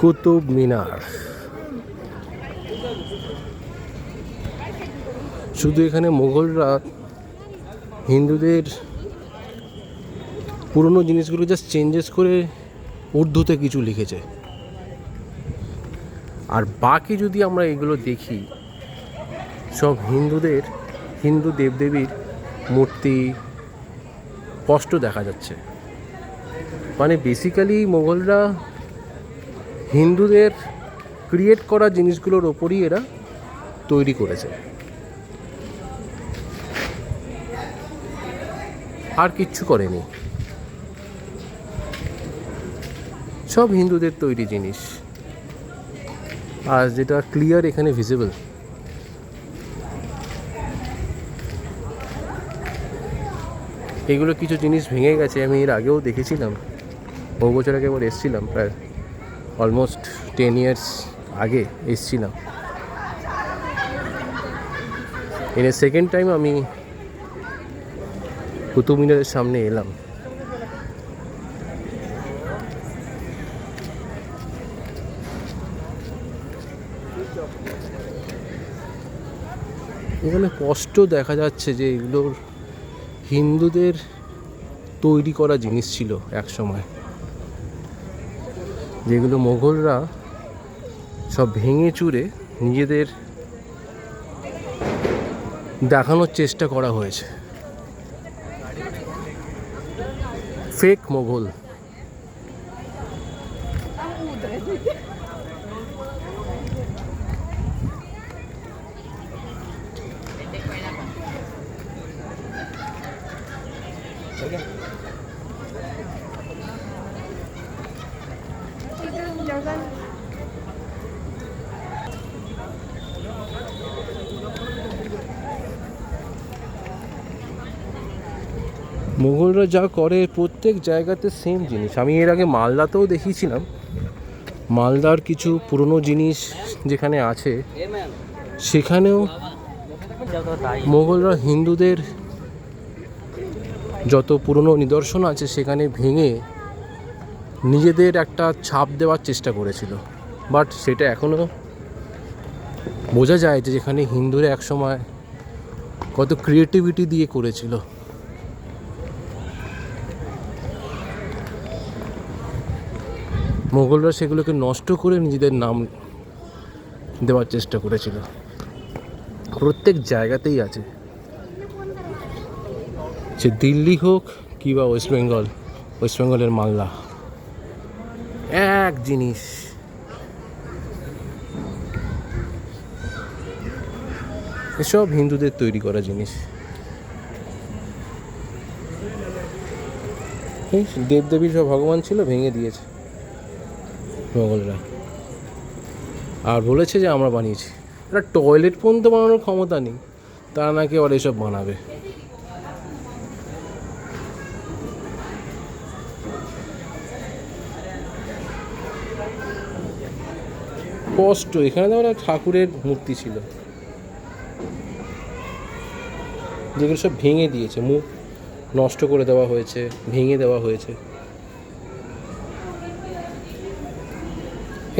কুতুব মিনার। শুধু এখানে মোগলরা হিন্দুদের পুরনো জিনিসগুলো জাস্ট চেঞ্জেস করে উর্দুতে কিছু লিখেছে, আর বাকি যদি আমরা এগুলো দেখি সব হিন্দু দেবদেবীর মূর্তি স্পষ্ট দেখা যাচ্ছে। মানে বেসিক্যালি মোগলরা হিন্দুদের ক্রিয়েট করা জিনিসগুলোর ওপরই এরা তৈরি করেছে, আর কিচ্ছু করেনি। সব হিন্দুদের তৈরি জিনিস, আর যেটা ক্লিয়ার এখানে ভিজিবল। এগুলো কিছু জিনিস ভেঙে গেছে, আমি এর আগেও দেখেছিলাম, বহু বছর আগে একবার এসেছিলাম, প্রায় অলমোস্ট 10 years আগে এসেছিলাম। এর সেকেন্ড টাইম আমি কুতুব মিনারের সামনে এলাম। এখানে স্পষ্ট দেখা যাচ্ছে যে এগুলোর হিন্দুদের তৈরি করা জিনিস ছিল এক সময়, যেগুলো মোগলরা সব ভেঙে চুরে নিজেদের দেখানোর চেষ্টা করা হয়েছে। ফেক মোগল। মোগলরা যা করে প্রত্যেক জায়গাতে সেম জিনিস। আমি এর আগে মালদাতেও দেখিয়েছিলাম, মালদার কিছু পুরনো জিনিস যেখানে আছে সেখানেও মোগলরা হিন্দুদের যত পুরনো নিদর্শন আছে সেখানে ভেঙে নিজেদের একটা ছাপ দেওয়ার চেষ্টা করেছিল। বাট সেটা এখনও বোঝা যায় যে যেখানে হিন্দুরা একসময় কত ক্রিয়েটিভিটি দিয়ে করেছিল। মোগলরা সেগুলোকে নষ্ট করে নিজেদের নাম দেওয়ার চেষ্টা করেছিল। প্রত্যেক জায়গাতেই আছে, সে দিল্লি হোক কিংবা ওয়েস্ট বেঙ্গলের মালদা, এক জিনিস। এসব হিন্দুদের তৈরি করা জিনিস। দেবদেবীর সব ভগবান ছিল, ভেঙে দিয়েছে মোগলরা, আর বলেছে যে আমরা বানিয়েছি। একটা টয়লেট পর্যন্ত বানানোর ক্ষমতা নেই, তারা নাকি আবার এসব বানাবে। স্পষ্ট এখানে তো একটা ঠাকুরের মূর্তি ছিল, যেগুলো সব ভেঙে দিয়েছে, মুখ নষ্ট করে দেওয়া হয়েছে, ভেঙে দেওয়া হয়েছে।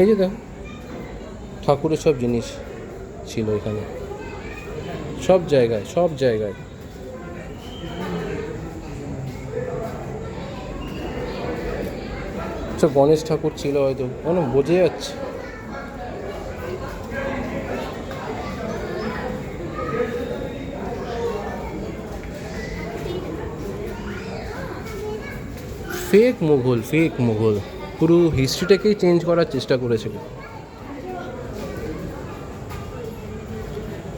এই যে দেখ, ঠাকুরের সব জিনিস ছিল এখানে, সব জায়গায় সব গণেশ ঠাকুর ছিল হয়তো, বোঝা যাচ্ছে। ফেক মোগল পুরো হিস্ট্রিটাকেই চেঞ্জ করার চেষ্টা করেছিল।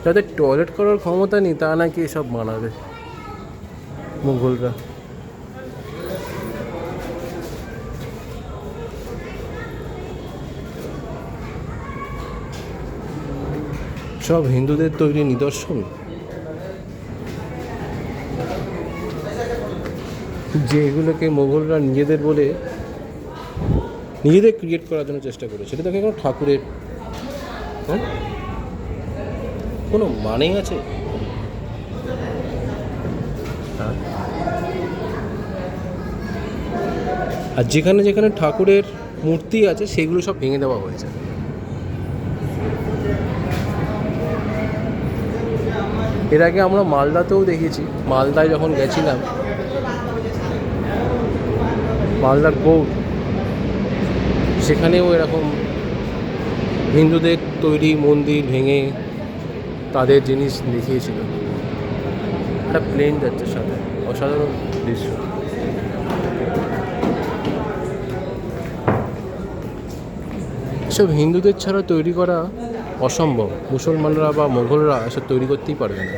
যাদের টয়লেট করার ক্ষমতা নেই তা নাকি এসব বানাবে মোগলরা। সব হিন্দুদের তৈরি নিদর্শন। যেগুলোকে মোগলরা নিজেদের বলে নিজেদের ক্রিয়েট করার জন্য চেষ্টা করেছে। এটা দেখে কোনো ঠাকুরের হ্যাঁ কোনো মানেই আছে? হ্যাঁ, আর যেখানে যেখানে ঠাকুরের মূর্তি আছে সেগুলো সব ভেঙে দেওয়া হয়েছে। এর আগে আমরা মালদাতেও দেখেছি, মালদায় যখন গেছিলাম, মালদার গৌড়, সেখানেও এরকম হিন্দুদের তৈরি মন্দির ভেঙে তাদের জিনিস দেখিয়েছিল। একটা প্লেন যাচ্ছে সাথে, অসাধারণ দৃশ্য। এসব হিন্দুদের ছাড়া তৈরি করা অসম্ভব। মুসলমানরা বা মোগলরা এসব তৈরি করতেই পারবে না।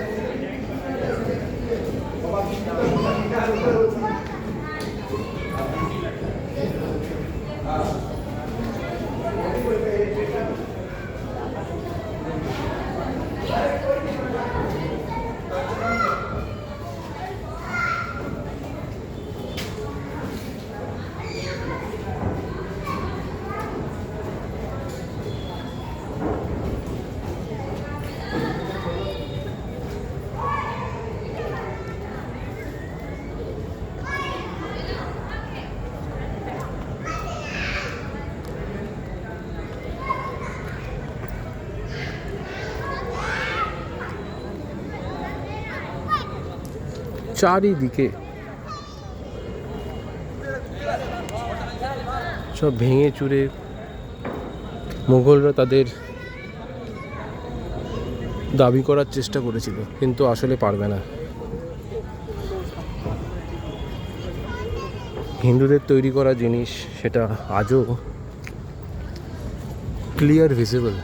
চারিদিকে সব ভেঙে চুরে মুঘলরা তাদের দাবি করার চেষ্টা করেছিল, কিন্তু আসলে পারবে না। হিন্দুদের তৈরি করা জিনিস সেটা আজও ক্লিয়ার ভিজিবল।